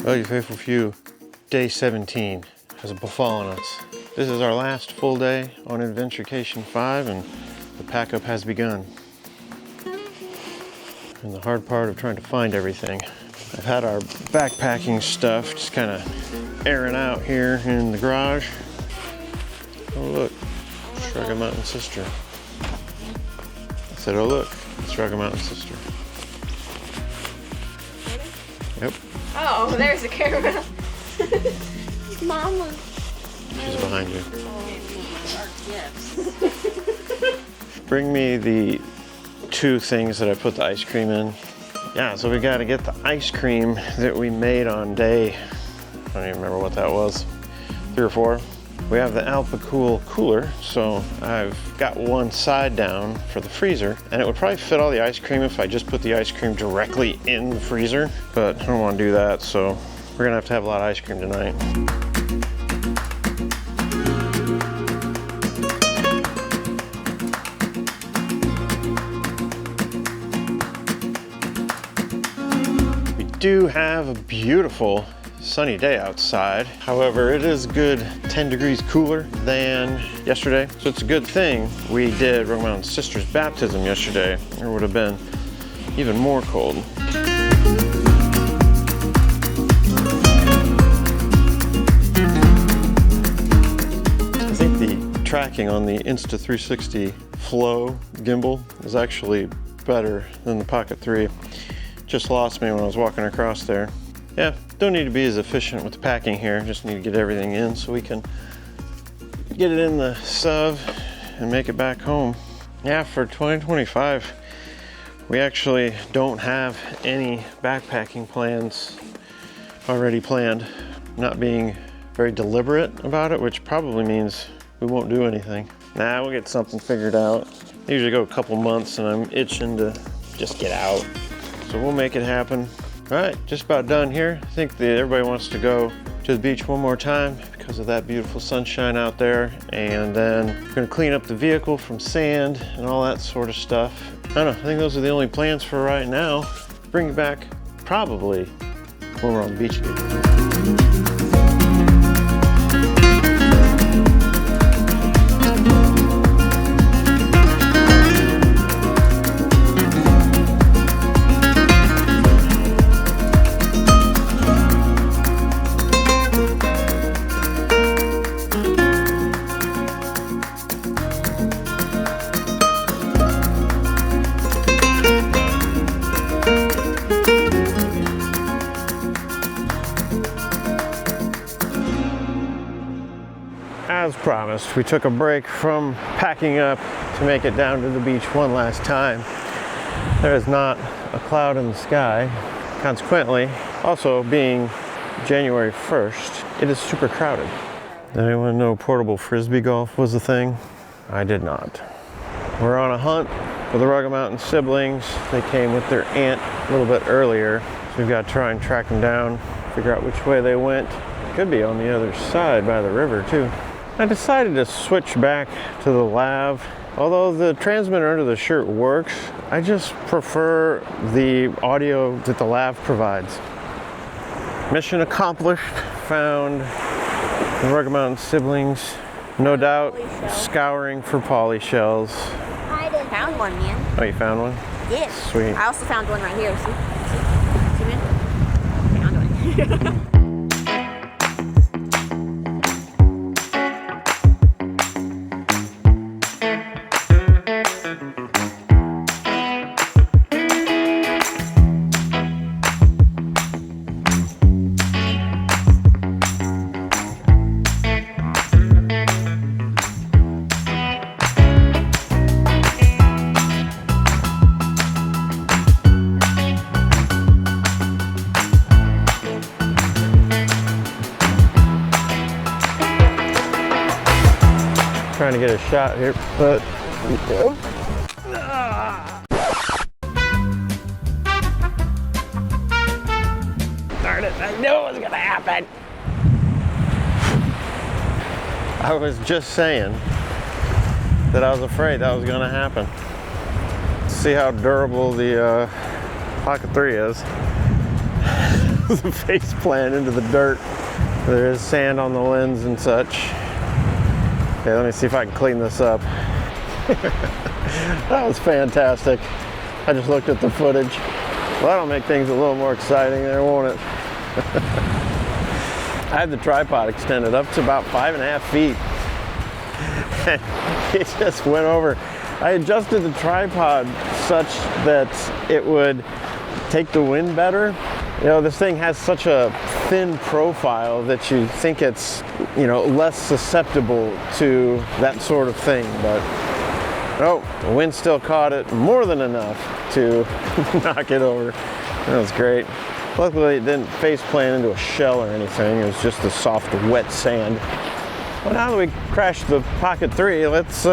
Well, you faithful few, day 17 has befallen us. This is our last full day on Adventurecation 5 and the pack up has begun. And the hard part of trying to find everything. I've had our backpacking stuff just kind of airing out here in the garage. Oh look, Struggle Mountain Sister. I said, oh look, Struggle Mountain Sister. Yep. Oh, there's the camera. Mama. She's behind you. Bring me the 2 things that I put the ice cream in. Yeah, so we got to get the ice cream that we made on day, I don't even remember what that was, 3 or 4. We have the Alpacool cooler, so I've got one side down for the freezer, and it would probably fit all the ice cream if I just put the ice cream directly in the freezer, but I don't want to do that, so we're gonna have a lot of ice cream tonight. We do have a beautiful sunny day outside. However, it is a good 10 degrees cooler than yesterday. So it's a good thing we did Rogue Mountain Sister's baptism yesterday, or it would have been even more cold. I think the tracking on the Insta360 Flow gimbal is actually better than the Pocket 3. Just lost me when I was walking across there. Yeah, don't need to be as efficient with the packing here, just need to get everything in so we can get it in the SUV and make it back home. Yeah, for 2025, we actually don't have any backpacking plans already planned. Not being very deliberate about it, which probably means we won't do anything. Nah, we'll get something figured out. I usually go a couple months and I'm itching to just get out. So we'll make it happen. All right, just about done here. I think that everybody wants to go to the beach one more time because of that beautiful sunshine out there. And then we're gonna clean up the vehicle from sand and all that sort of stuff. I don't know, I think those are the only plans for right now. Bring it back probably when we're on the beach again. As promised, we took a break from packing up to make it down to the beach one last time. There is not a cloud in the sky. Consequently, also being January 1st, it is super crowded. Did anyone know portable frisbee golf was a thing? I did not. We're on a hunt for the Rugged Mountain siblings. They came with their aunt a little bit earlier, so we've got to try and track them down, figure out which way they went. Could be on the other side by the river too. I decided to switch back to the lav. Although the transmitter under the shirt works, I just prefer the audio that the lav provides. Mission accomplished. Found the Rugged Mountain siblings. No doubt scouring for Pawley shells. I found one, man. Oh, you found one? Yeah. Sweet. I also found one right here. See, man? Found one. Trying to get a shot here, but darn it, I knew it was gonna happen. I was just saying that I was afraid that was gonna happen. See how durable the Pocket 3 is. the face plant into the dirt. There is sand on the lens and such. Okay, let me see if I can clean this up. That was fantastic. I just looked at the footage. Well, that'll make things a little more exciting there, won't it? I had the tripod extended up to about 5.5 feet. And it just went over. I adjusted the tripod such that it would take the wind better. You know, this thing has such a thin profile that you think it's, you know, less susceptible to that sort of thing, but oh, the wind still caught it more than enough to knock it over. That was great. Luckily it didn't face plant into a shell or anything. It was just the soft, wet sand. Well, now that we crashed the Pocket 3, let's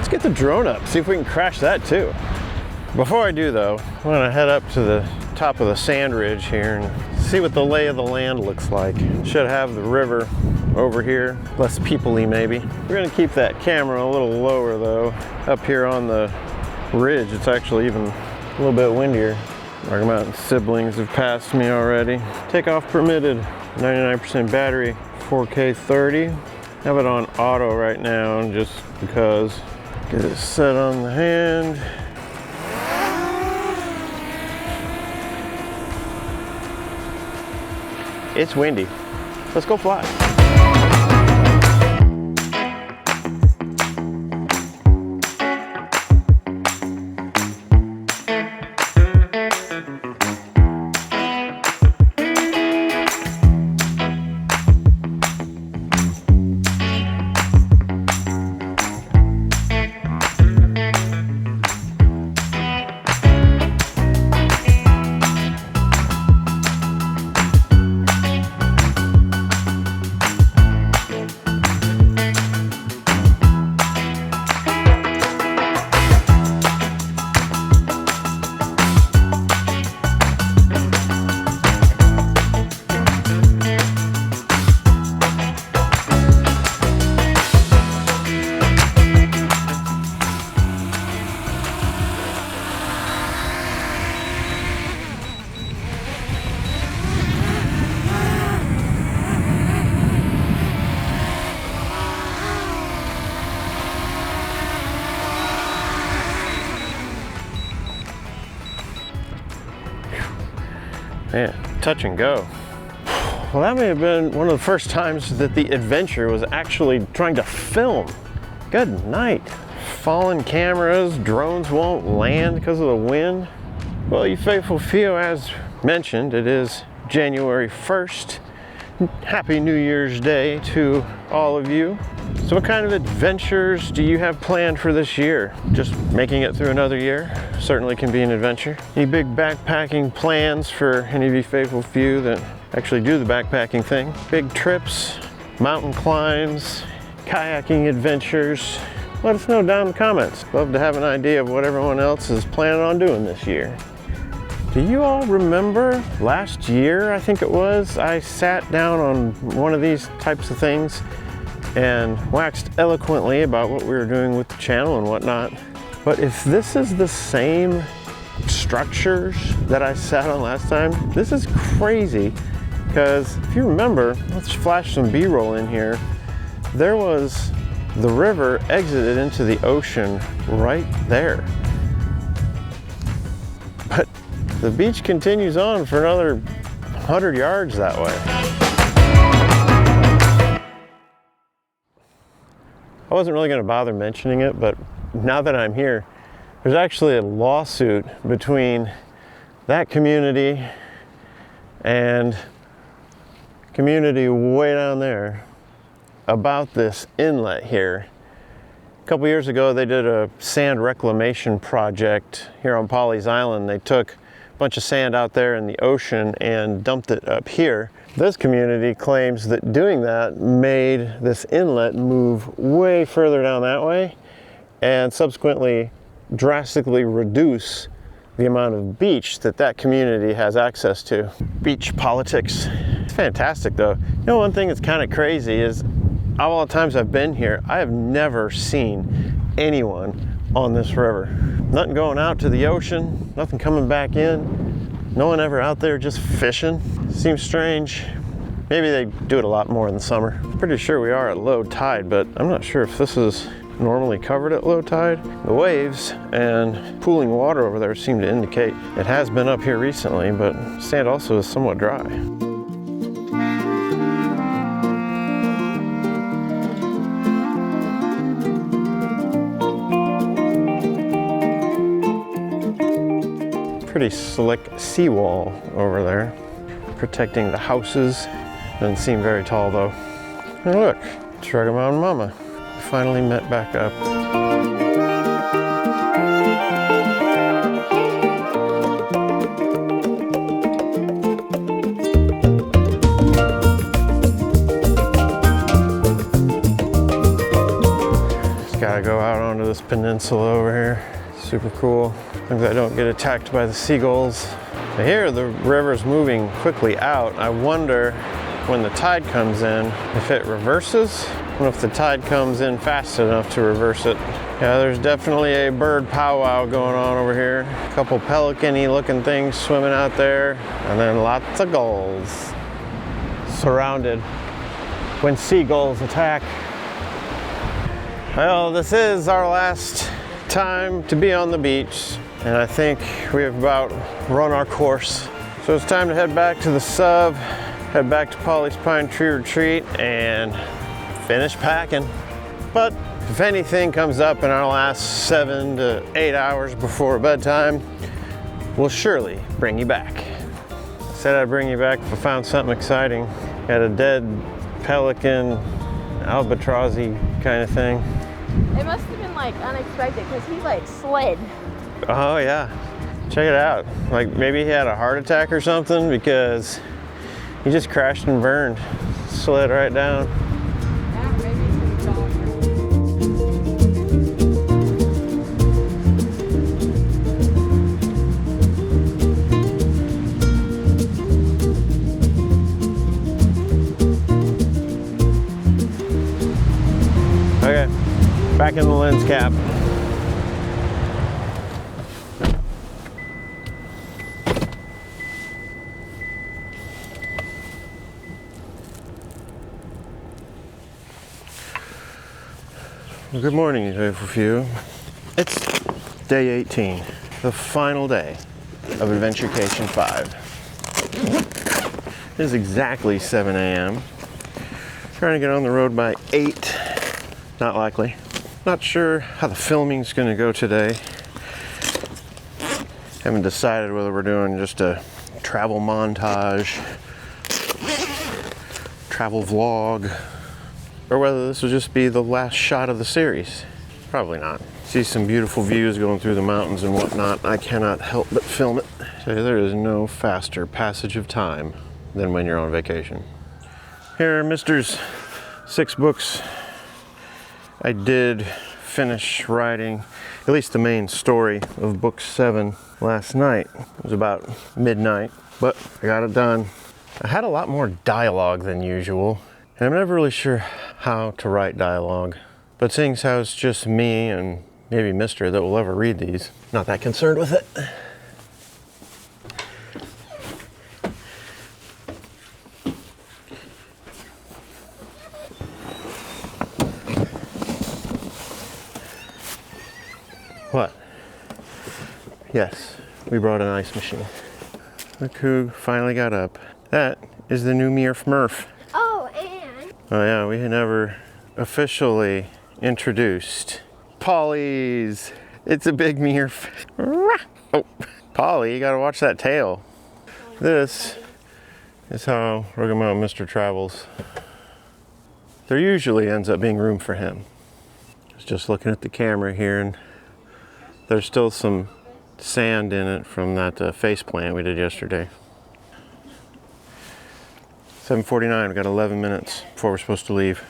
get the drone up, see if we can crash that too. Before I do though, I'm gonna head up to the top of the sand ridge here and see what the lay of the land looks like. Should have the river over here, less people-y maybe. We're gonna keep that camera a little lower though. Up here on the ridge, it's actually even a little bit windier. Rocky Mountain siblings have passed me already. Takeoff permitted, 99% battery, 4K 30. Have it on auto right now just because. Get it set on the hand. It's windy. Let's go fly. Man, touch and go. Well, that may have been one of the first times that the Adventure was actually trying to film. Good night. Fallen cameras, drones won't land because of the wind. Well, you faithful few, as mentioned, it is January 1st. Happy New Year's Day to all of you. So what kind of adventures do you have planned for this year? Just making it through another year certainly can be an adventure. Any big backpacking plans for any of you faithful few that actually do the backpacking thing? Big trips, mountain climbs, kayaking adventures? Let us know down in the comments. Love to have an idea of what everyone else is planning on doing this year. Do you all remember last year, I think it was, I sat down on one of these types of things and waxed eloquently about what we were doing with the channel and whatnot. But if this is the same structures that I sat on last time, this is crazy. Because if you remember, let's flash some B-roll in here. There was the river exited into the ocean right there. But the beach continues on for another 100 yards that way. I wasn't really going to bother mentioning it, but now that I'm here, there's actually a lawsuit between that community and community way down there about this inlet here. A couple years ago, they did a sand reclamation project here on Pawley's Island. They took a bunch of sand out there in the ocean and dumped it up here. This community claims that doing that made this inlet move way further down that way and subsequently drastically reduce the amount of beach that community has access to. Beach politics. It's fantastic though. You know, one thing that's kind of crazy is all the times I've been here, I have never seen anyone on this river. Nothing going out to the ocean, nothing coming back in. No one ever out there just fishing? Seems strange. Maybe they do it a lot more in the summer. Pretty sure we are at low tide, but I'm not sure if this is normally covered at low tide. The waves and pooling water over there seem to indicate it has been up here recently, but sand also is somewhat dry. Pretty slick seawall over there, protecting the houses. Doesn't seem very tall though. And look, Sugar Mountain Mama. We finally met back up. Just gotta go out onto this peninsula over here. Super cool. As I don't get attacked by the seagulls. I hear the river's moving quickly out. I wonder when the tide comes in if it reverses. I wonder if the tide comes in fast enough to reverse it. Yeah, there's definitely a bird powwow going on over here. A couple pelican-y looking things swimming out there, and then lots of gulls surrounded when seagulls attack. Well, this is our last time to be on the beach, and I think we have about run our course. So it's time to head back to the sub, head back to Pawley's Pine Tree Retreat, and finish packing. But if anything comes up in our last 7 to 8 hours before bedtime, we'll surely bring you back. I said I'd bring you back if I found something exciting. Got a dead pelican, albatrossy kind of thing. It must have been like unexpected because he like slid. Oh yeah, check it out. Like maybe he had a heart attack or something because he just crashed and burned, slid right down. Yeah, maybe some dog. Okay, back in the lens cap. Well, good morning, you faithful few. It's day 18, the final day of Adventurecation 5. It is exactly 7 a.m. Trying to get on the road by 8. Not likely. Not sure how the filming's going to go today. Haven't decided whether we're doing just a travel montage, travel vlog, or whether this will just be the last shot of the series. Probably not. See some beautiful views going through the mountains and whatnot. I cannot help but film it. So there is no faster passage of time than when you're on vacation. Here are Mr.'s 6 books. I did finish writing at least the main story of book 7 last night. It was about midnight, but I got it done. I had a lot more dialogue than usual, and I'm never really sure how to write dialogue. But seeing as how it's just me and maybe Mister that will ever read these, not that concerned with it. What? Yes, we brought an ice machine. Look who finally got up. That is the new Murph Murph. Oh, and Oh yeah, we had never officially introduced Pawley's. It's a big Murph. Oh, Pawley, you gotta watch that tail. This is how Rugged Mountain Mister travels. There usually ends up being room for him. I was just looking at the camera here, and there's still some sand in it from that face plant we did yesterday. 7:49, we got 11 minutes before we're supposed to leave.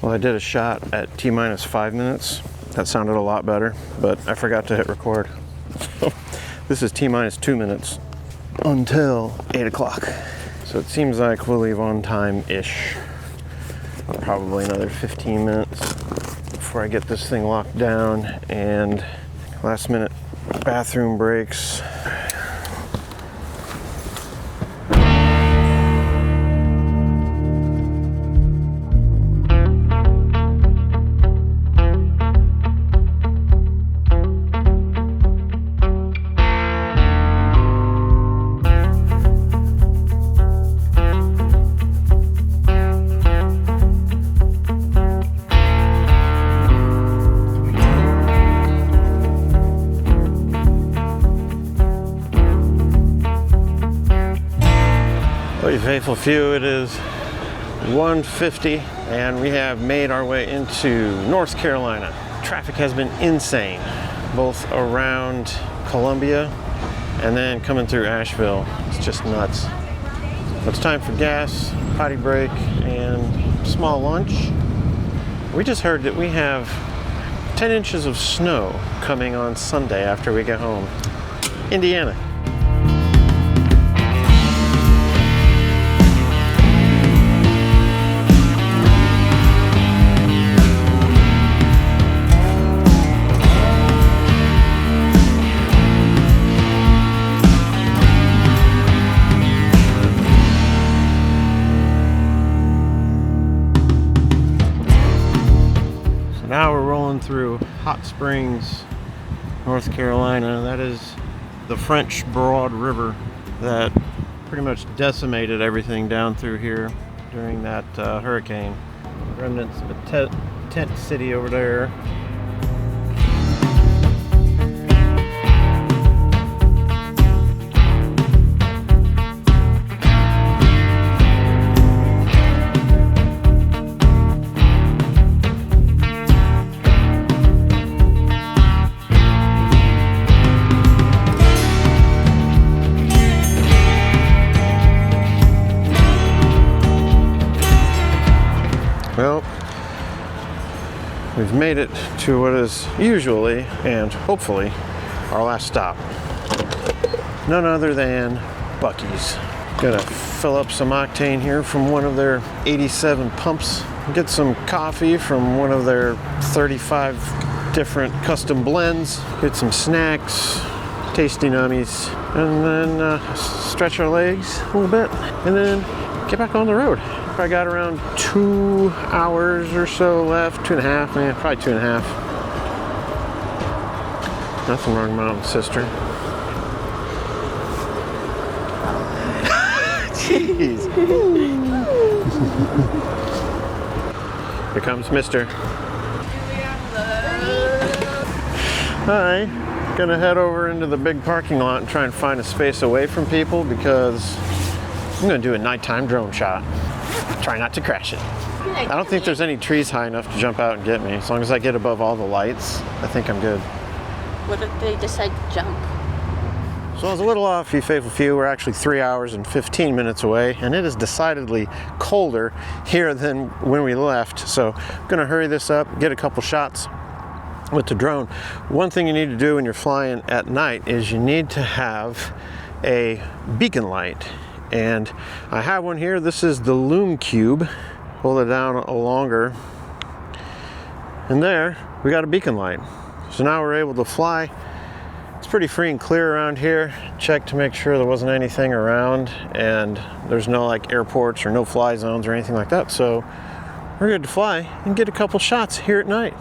Well, I did a shot at T-minus 5 minutes. That sounded a lot better, but I forgot to hit record. This is T-minus 2 minutes until 8 o'clock. So it seems like we'll leave on time-ish. Probably another 15 minutes. before I get this thing locked down, and last minute bathroom breaks. Well, you faithful few, it is 1:50 and we have made our way into North Carolina. Traffic has been insane, both around Columbia and then coming through Asheville. It's just nuts. It's time for gas, potty break, and small lunch. We just heard that we have 10 inches of snow coming on Sunday after we get home. Indiana. Now we're rolling through Hot Springs, North Carolina. That is the French Broad River that pretty much decimated everything down through here during that hurricane. Remnants of a tent city over there. Well, we've made it to what is usually and hopefully our last stop. None other than Buc-ee's. Gonna fill up some octane here from one of their 87 pumps. Get some coffee from one of their 35 different custom blends. Get some snacks, tasty nummies, and then stretch our legs a little bit, and then get back on the road. I got around 2 hours or so left, 2.5, man, probably 2.5. Nothing wrong, Mom and Sister. Jeez. Here comes Mister. Hi. Gonna head over into the big parking lot and try and find a space away from people because I'm gonna do a nighttime drone shot. Try not to crash it. I don't think there's any trees high enough to jump out and get me. As long as I get above all the lights, I think I'm good. What if they decide to jump? So I was a little off, you faithful few. We're actually 3 hours and 15 minutes away, and it is decidedly colder here than when we left. So I'm gonna hurry this up, get a couple shots with the drone. One thing you need to do when you're flying at night is you need to have a beacon light. And I have one here. This is the Lume Cube. Hold it down longer. And there, we got a beacon light. So now we're able to fly. It's pretty free and clear around here. Check to make sure there wasn't anything around, and there's no like airports or no fly zones or anything like that. So we're good to fly and get a couple shots here at night.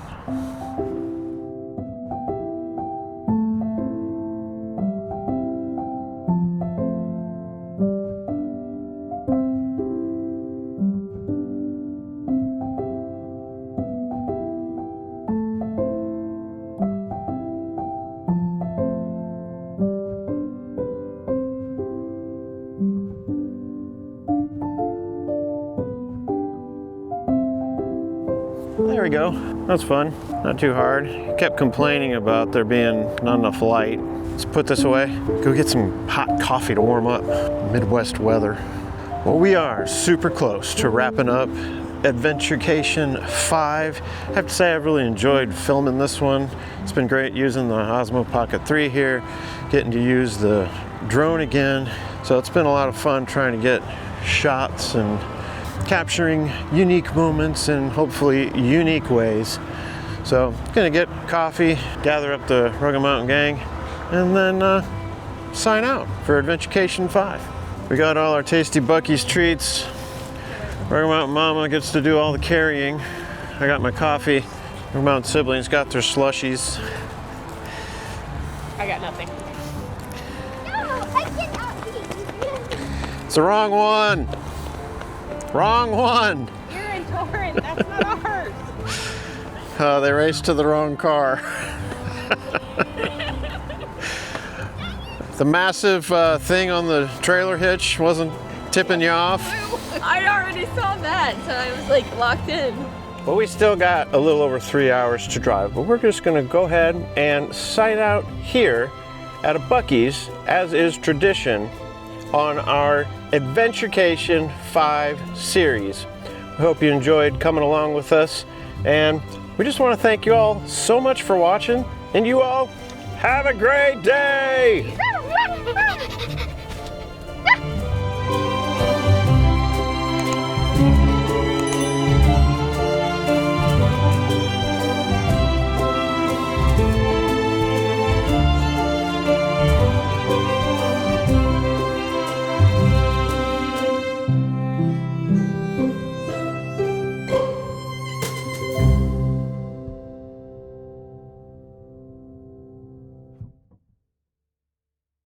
There we go. That's fun. Not too hard. Kept complaining about there being not enough light. Let's put this away. Go get some hot coffee to warm up. Midwest weather. Well, we are super close to wrapping up Adventurecation 5. I have to say I've really enjoyed filming this one. It's been great using the Osmo Pocket 3 here, getting to use the drone again. So it's been a lot of fun trying to get shots and capturing unique moments in hopefully unique ways. So gonna get coffee, gather up the Rugged Mountain gang, and then sign out for Adventurecation 5. We got all our tasty Buc-ee's treats. Rugged Mountain Mama gets to do all the carrying. I got my coffee. Rugged Mountain siblings got their slushies. I got nothing. No, I cannot eat. It's the wrong one. Wrong one. You're in Torrent. That's not ours. They raced to the wrong car. The massive thing on the trailer hitch wasn't tipping you off. I already saw that, so I was like locked in. Well, we still got a little over 3 hours to drive, but we're just gonna go ahead and sign out here at a Buc-ee's, as is tradition, on our Adventurecation 5 series. We hope you enjoyed coming along with us, and we just want to thank you all so much for watching, and you all have a great day!